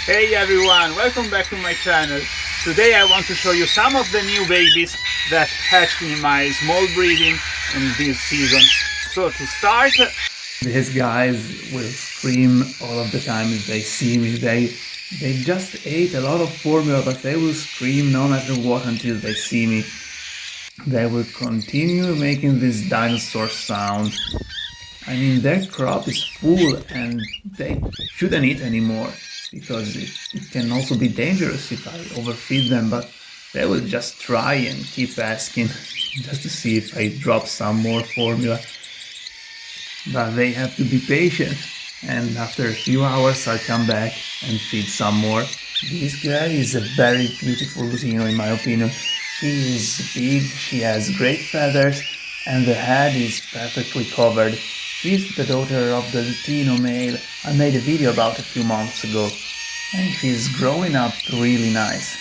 Hey everyone, welcome back to my channel. Today I want to show you some of the new babies that hatched in my small breeding in this season. So to start, these guys will scream all of the time if they see me. They just ate a lot of formula, but they will scream no matter what until they see me. They will continue making this dinosaur sound. I mean, their crop is full and they shouldn't eat anymore because it can also be dangerous if I overfeed them, but they will just try and keep asking just to see if I drop some more formula. But they have to be patient, and after a few hours I'll come back and feed some more. This guy is a very beautiful lutino in my opinion. She is big, she has great feathers, and the head is perfectly covered. She's the daughter of the lutino male I made a video about a few months ago, and she's growing up really nice.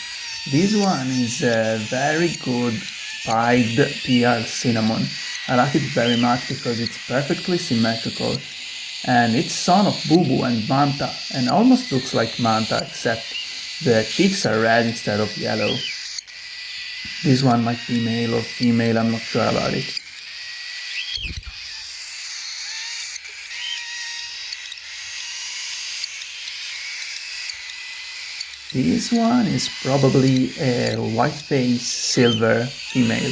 This one is a very good pied PR cinnamon. I like it very much because it's perfectly symmetrical, and it's son of Boo Boo and Manta, and almost looks like Manta except the cheeks are red instead of yellow. This one might be male or female, I'm not sure about it. This one is probably a white-faced silver female.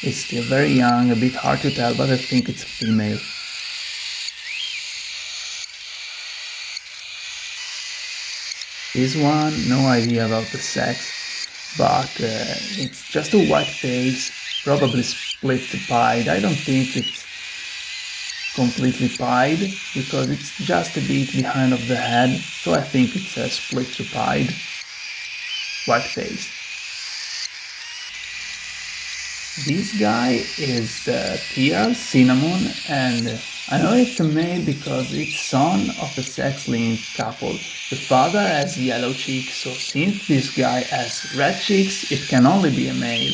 It's still very young, a bit hard to tell, but I think it's a female. This one, no idea about the sex, but it's just a white face, probably split pied. I don't think it's completely pied because it's just a bit behind of the head, so I think it's a split pied white face. This guy is PR Cinnamon, and I know it's a male because it's son of a sex-linked couple. The father has yellow cheeks, so since this guy has red cheeks, it can only be a male.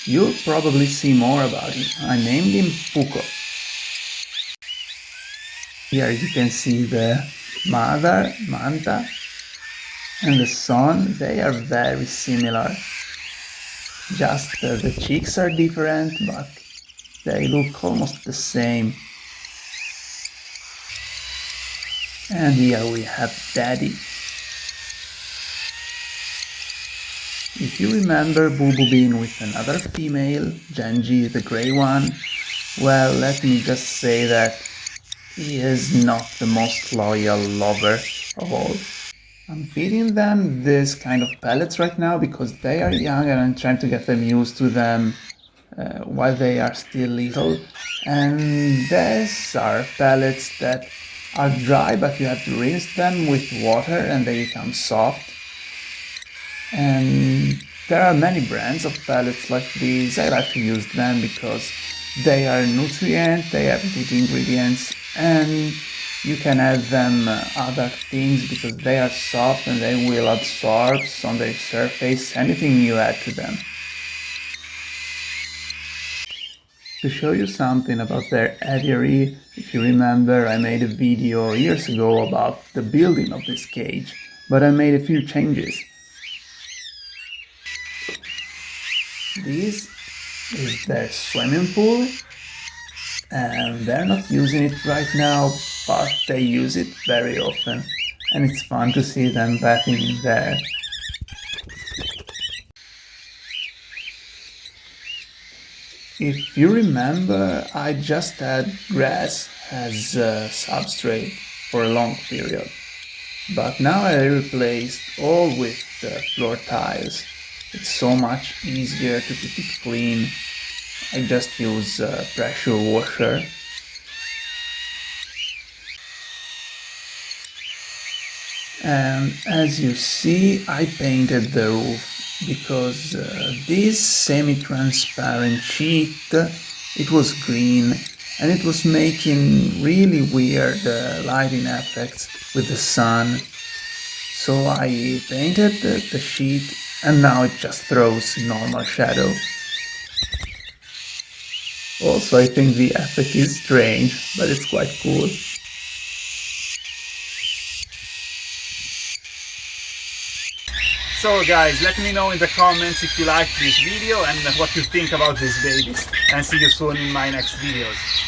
You'll probably see more about him. I named him Puko. Here you can see the mother, Manta, and the son. They are very similar. Just the cheeks are different, but they look almost the same. And here we have Daddy. If you remember Boo Boo being with another female, Genji, the grey one, well, let me just say that he is not the most loyal lover of all. I'm feeding them this kind of pellets right now because they are young and I'm trying to get them used to them while they are still little. And these are pellets that are dry, but you have to rinse them with water and they become soft. And there are many brands of pellets like these. I like to use them because they are nutrient, they have good ingredients, and you can add them other things because they are soft and they will absorb on their surface anything you add to them. To show you something about their ediary, if you remember, I made a video years ago about the building of this cage, but I made a few changes. This is their swimming pool, and they're not using it right now, but they use it very often, and it's fun to see them bathing in there. If you remember, I just had grass as a substrate for a long period, but now I replaced all with floor tiles. It's so much easier to keep it clean. I just use a pressure washer. And as you see, I painted the roof because this semi-transparent sheet, it was green and it was making really weird lighting effects with the sun. So I painted the sheet and now it just throws normal shadow. Also, I think the effect is strange, but it's quite cool. So guys, let me know in the comments if you liked this video and what you think about these babies, and see you soon in my next videos.